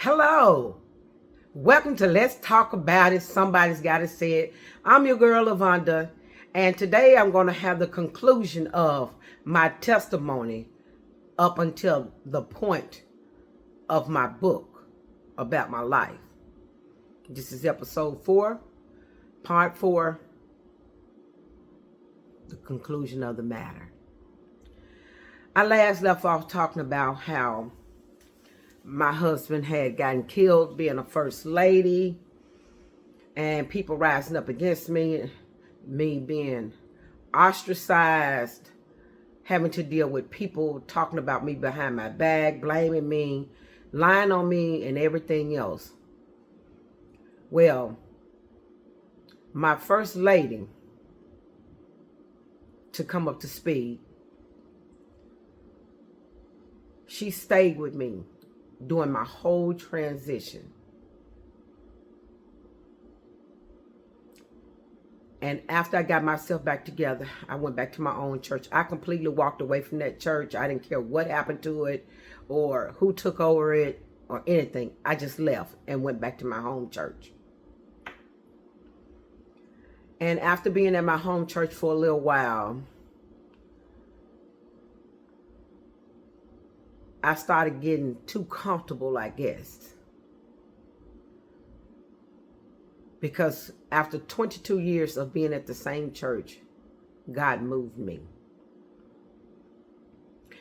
Hello. Welcome to Let's Talk About It. Somebody's got to say it. I'm your girl, Lavonda, and today I'm going to have the conclusion of my testimony up until the point of my book about my life. This is episode 4, part 4, the conclusion of the matter. I last left off talking about how my husband had gotten killed being a first lady and people rising up against me being ostracized, having to deal with people talking about me behind my back, blaming me, lying on me, and everything else. Well, my first lady, to come up to speed, she stayed with me during my whole transition. And after I got myself back together, I went back to my own church. I completely walked away from that church. I didn't care what happened to it or who took over it or anything. I just left and went back to my home church. And after being at my home church for a little while, I started getting too comfortable, I guess. Because after 22 years of being at the same church, God moved me.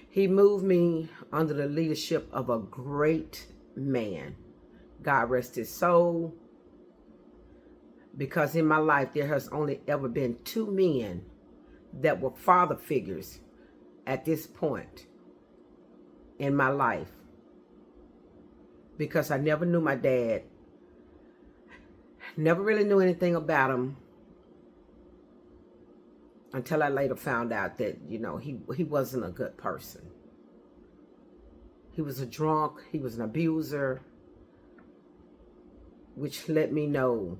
He moved me under the leadership of a great man. God rest his soul. Because in my life, there has only ever been 2 men that were father figures at this point in my life, because I never knew my dad, never really knew anything about him until I later found out that, he wasn't a good person. He was a drunk, he was an abuser, which let me know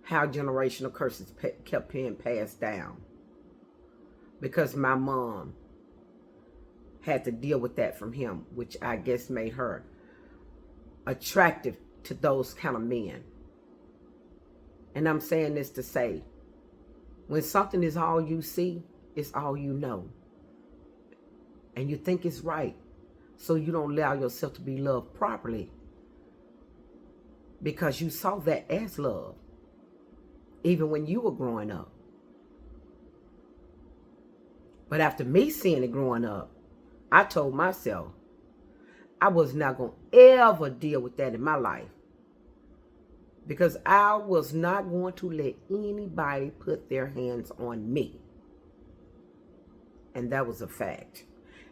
how generational curses kept being passed down, because my mom had to deal with that from him, which I guess made her attractive to those kind of men. And I'm saying this to say, when something is all you see, it's all you know. And you think it's right, so you don't allow yourself to be loved properly, because you saw that as love, even when you were growing up. But after me seeing it growing up, I told myself I was not going to ever deal with that in my life, because I was not going to let anybody put their hands on me. And that was a fact.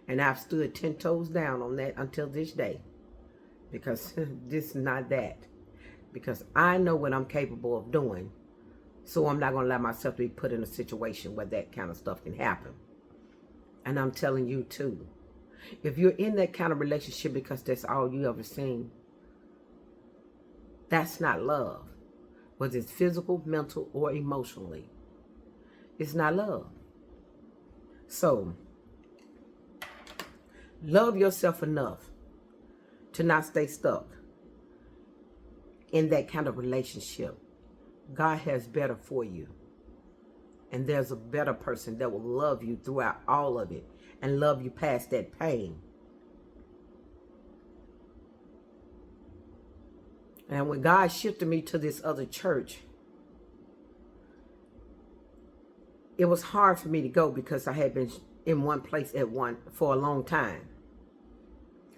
And I've stood 10 toes down on that until this day, because this is not that. Because I know what I'm capable of doing, so I'm not going to allow myself to be put in a situation where that kind of stuff can happen. And I'm telling you too, if you're in that kind of relationship because that's all you ever seen, that's not love. Whether it's physical, mental, or emotionally, it's not love. So, love yourself enough to not stay stuck in that kind of relationship. God has better for you. And there's a better person that will love you throughout all of it and love you past that pain. And when God shifted me to this other church, it was hard for me to go because I had been in one place for a long time.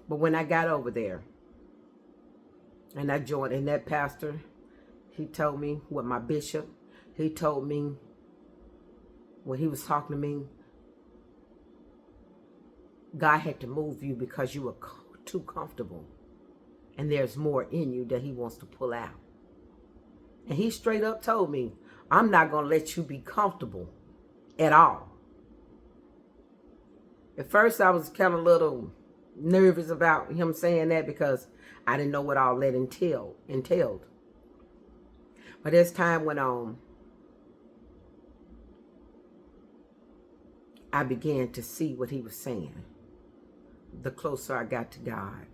But when I got over there and I joined, and that pastor, he told me, what my bishop, he told me when he was talking to me, God had to move you because you were too comfortable. And there's more in you that he wants to pull out. And he straight up told me, I'm not going to let you be comfortable at all. At first, I was kind of a little nervous about him saying that, because I didn't know what all that entailed. But as time went on, I began to see what he was saying the closer I got to God.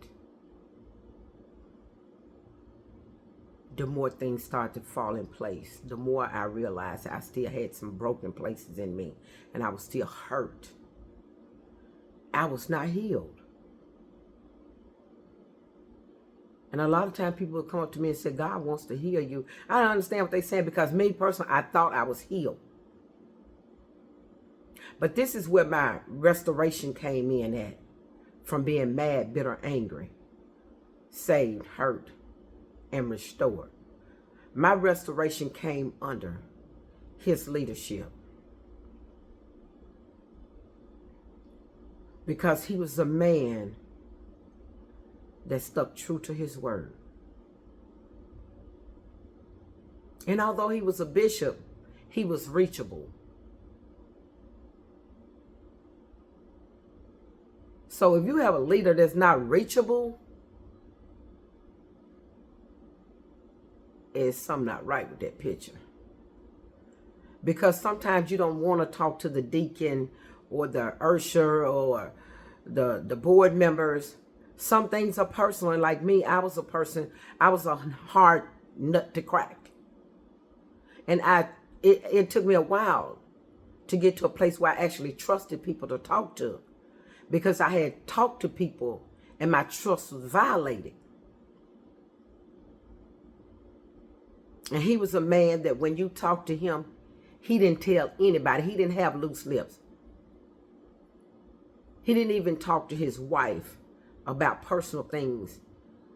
the more things started to fall in place. The more I realized I still had some broken places in me, and I was still hurt. I was not healed. And a lot of times people will come up to me and say, God wants to heal you. I don't understand what they're saying, because me personally, I thought I was healed. But this is where my restoration came in at. From being mad, bitter, angry, saved, hurt, and restored. My restoration came under his leadership. Because he was a man that stuck true to his word. And although he was a bishop, he was reachable. So if you have a leader that's not reachable, there's something not right with that picture. Because sometimes you don't want to talk to the deacon or the usher or the board members. Some things are personal. And like me, I was a hard nut to crack. And it took me a while to get to a place where I actually trusted people to talk to. Because I had talked to people and my trust was violated. And he was a man that when you talked to him, he didn't tell anybody. He didn't have loose lips. He didn't even talk to his wife about personal things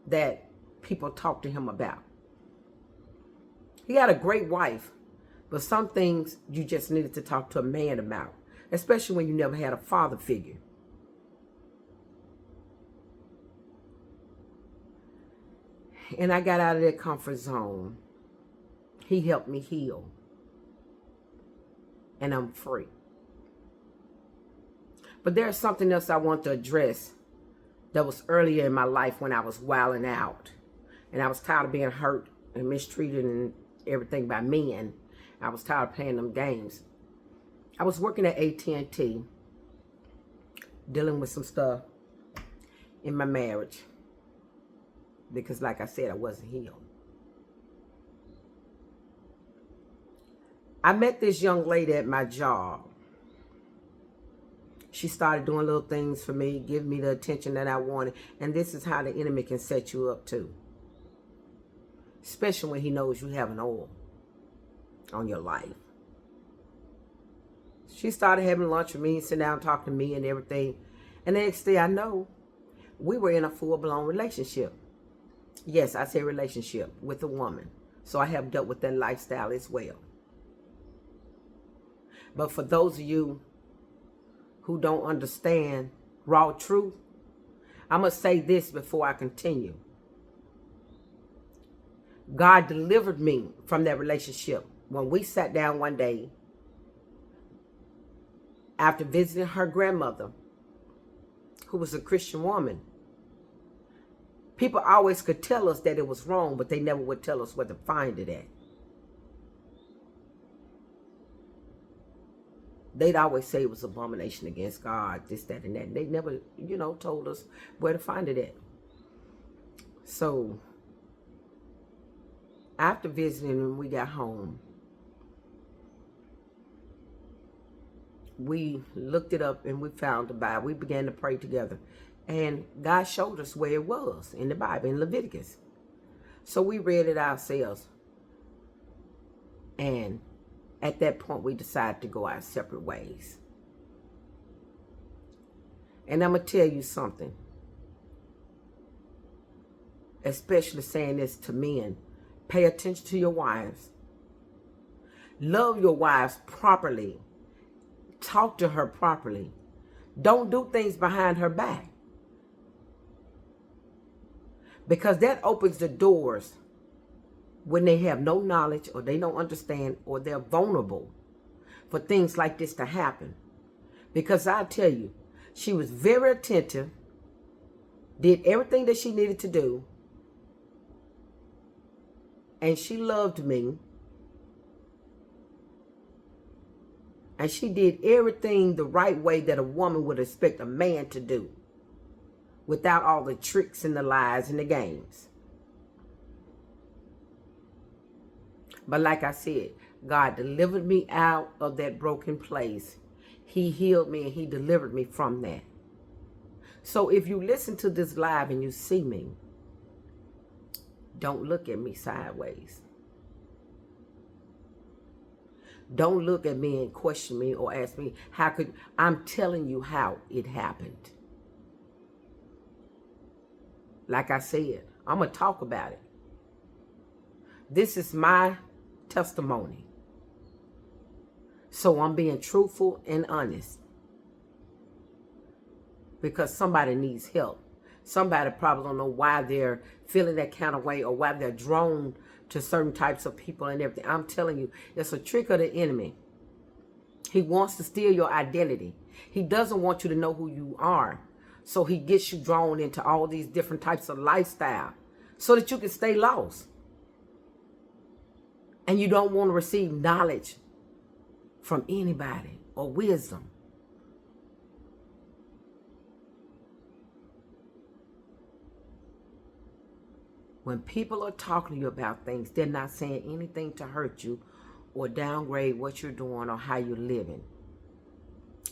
that people talked to him about. He had a great wife, but some things you just needed to talk to a man about, especially when you never had a father figure. And I got out of that comfort zone. He helped me heal. And I'm free. But there's something else I want to address that was earlier in my life when I was wilding out. And I was tired of being hurt and mistreated and everything by men. I was tired of playing them games. I was working at AT&T, dealing with some stuff in my marriage. Because like I said, I wasn't healed. I met this young lady at my job. She started doing little things for me, giving me the attention that I wanted. And this is how the enemy can set you up too. Especially when he knows you have an oil on your life. She started having lunch with me, sitting down talking to me and everything. And the next thing I know, we were in a full-blown relationship. Yes, I say relationship with a woman. So I have dealt with that lifestyle as well. But for those of you who don't understand raw truth, I must say this before I continue. God delivered me from that relationship when we sat down one day after visiting her grandmother, who was a Christian woman. People always could tell us that it was wrong, but they never would tell us where to find it at. They'd always say it was abomination against God, this, that, and that. They never, told us where to find it at. So, after visiting when we got home, we looked it up and we found the Bible. We began to pray together. And God showed us where it was in the Bible, in Leviticus. So we read it ourselves. And at that point, we decided to go our separate ways. And I'm going to tell you something. Especially saying this to men. Pay attention to your wives. Love your wives properly. Talk to her properly. Don't do things behind her back. Because that opens the doors when they have no knowledge or they don't understand or they're vulnerable for things like this to happen. Because I tell you, she was very attentive, did everything that she needed to do, and she loved me, and she did everything the right way that a woman would expect a man to do, without all the tricks and the lies and the games. But like I said, God delivered me out of that broken place. He healed me and he delivered me from that. So if you listen to this live and you see me, don't look at me sideways. Don't look at me and question me or ask me, how could, I'm telling you how it happened. Like I said, I'm going to talk about it. This is my testimony. So I'm being truthful and honest. Because somebody needs help. Somebody probably don't know why they're feeling that kind of way or why they're drawn to certain types of people and everything. I'm telling you, it's a trick of the enemy. He wants to steal your identity. He doesn't want you to know who you are. So he gets you drawn into all these different types of lifestyle so that you can stay lost. And you don't want to receive knowledge from anybody or wisdom. When people are talking to you about things, they're not saying anything to hurt you or downgrade what you're doing or how you're living.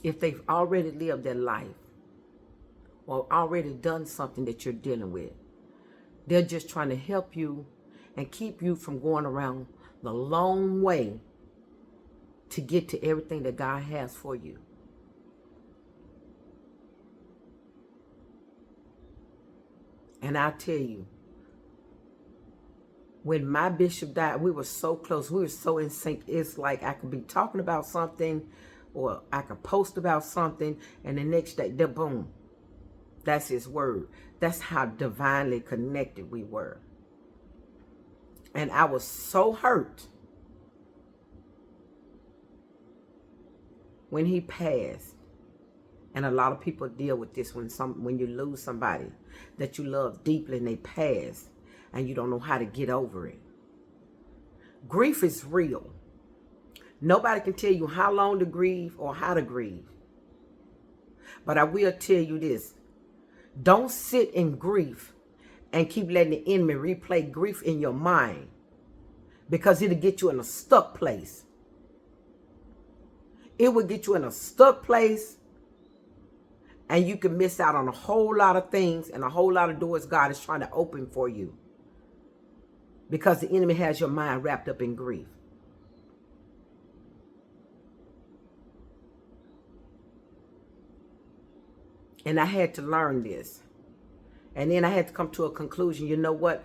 If they've already lived their life or already done something that you're dealing with, they're just trying to help you and keep you from going around the long way to get to everything that God has for you. And I tell you, when my bishop died, we were so close. We were so in sync. It's like I could be talking about something or I could post about something and the next day, boom. That's his word. That's how divinely connected we were. And I was so hurt when he passed. And a lot of people deal with this when you lose somebody that you love deeply and they pass. And you don't know how to get over it. Grief is real. Nobody can tell you how long to grieve or how to grieve. But I will tell you this. Don't sit in grief and keep letting the enemy replay grief in your mind. Because it'll get you in a stuck place. It will get you in a stuck place. And you can miss out on a whole lot of things and a whole lot of doors God is trying to open for you. Because the enemy has your mind wrapped up in grief. And I had to learn this. And then I had to come to a conclusion. You know what?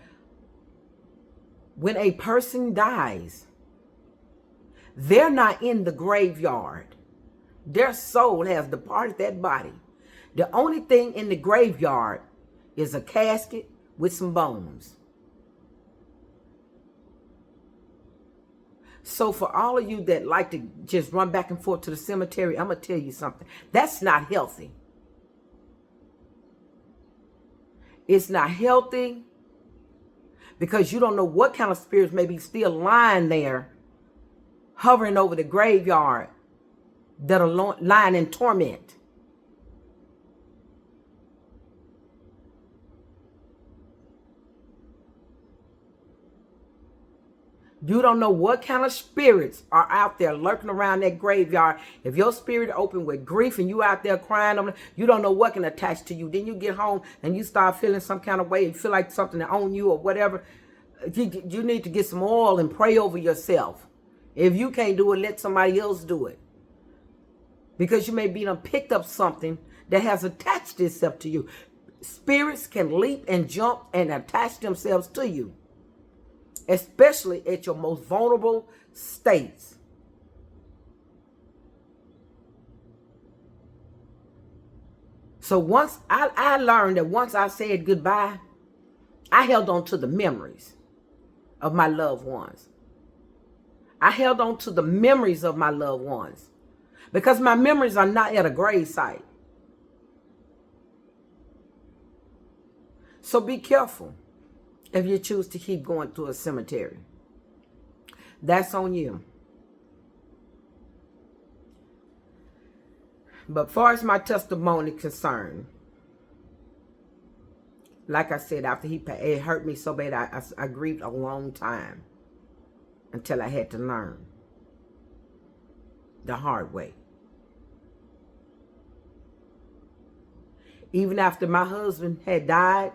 When a person dies, they're not in the graveyard. Their soul has departed that body. The only thing in the graveyard is a casket with some bones. So for all of you that like to just run back and forth to the cemetery, I'm going to tell you something. That's not healthy. It's not healthy because you don't know what kind of spirits may be still lying there, hovering over the graveyard that are lying in torment. You don't know what kind of spirits are out there lurking around that graveyard. If your spirit open with grief and you out there crying, you don't know what can attach to you. Then you get home and you start feeling some kind of way. You feel like something to own you or whatever. You need to get some oil and pray over yourself. If you can't do it, let somebody else do it. Because you may be picked up something that has attached itself to you. Spirits can leap and jump and attach themselves to you. Especially at your most vulnerable states. So once I learned that once I said goodbye, I held on to the memories of my loved ones. I held on to the memories of my loved ones. Because my memories are not at a grave site. So be careful. If you choose to keep going to a cemetery, that's on you. But far as my testimony concerned, like I said, after he passed, it hurt me so bad. I grieved a long time. until I had to learn the hard way. Even after my husband had died,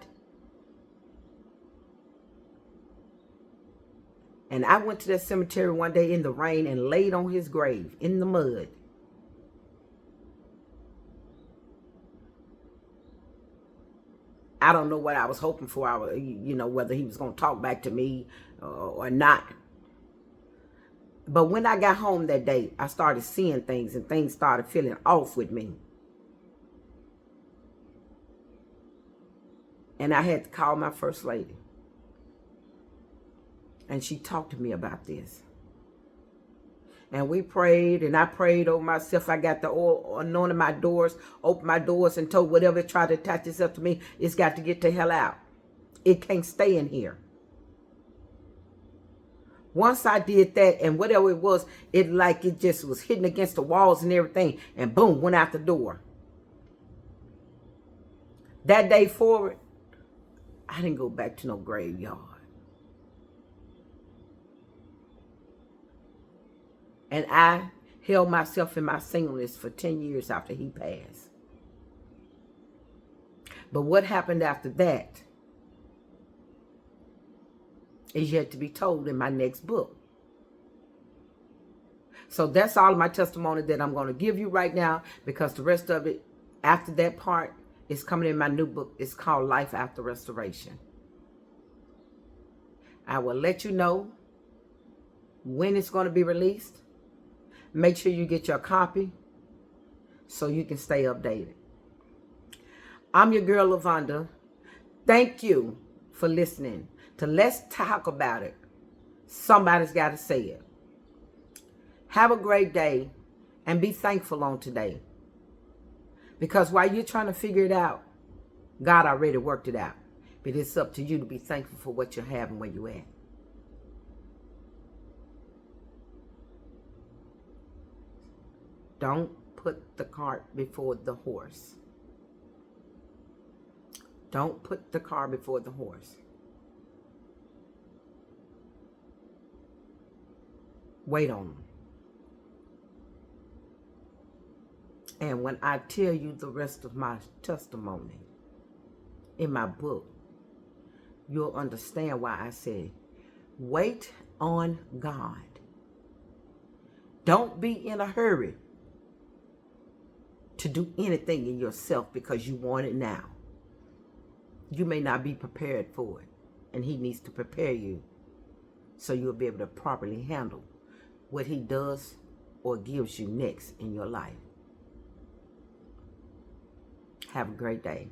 and I went to that cemetery one day in the rain and laid on his grave in the mud. I don't know what I was hoping for. Whether he was going to talk back to me or not. But when I got home that day, I started seeing things, and things started feeling off with me. And I had to call my first lady. And she talked to me about this. And we prayed, and I prayed over myself. I got the oil anointed my doors, opened my doors, and told whatever tried to attach itself to me, it's got to get the hell out. It can't stay in here. Once I did that, and whatever it was, it just was hitting against the walls and everything, and boom, went out the door. That day forward, I didn't go back to no graveyard. And I held myself in my singleness for 10 years after he passed. But what happened after that is yet to be told in my next book. So that's all of my testimony that I'm going to give you right now, because the rest of it, after that part, is coming in my new book. It's called Life After Restoration. I will let you know when it's going to be released. Make sure you get your copy so you can stay updated. I'm your girl, Lavonda. Thank you for listening to Let's Talk About It. Somebody's got to say it. Have a great day and be thankful on today. Because while you're trying to figure it out, God already worked it out. But it's up to you to be thankful for what you have and where you're at. Don't put the cart before the horse. Don't put the cart before the horse. Wait on them. And when I tell you the rest of my testimony in my book, you'll understand why I say, wait on God. Don't be in a hurry to do anything in yourself because you want it now. You may not be prepared for it, and he needs to prepare you so you'll be able to properly handle what he does or gives you next in your life. Have a great day.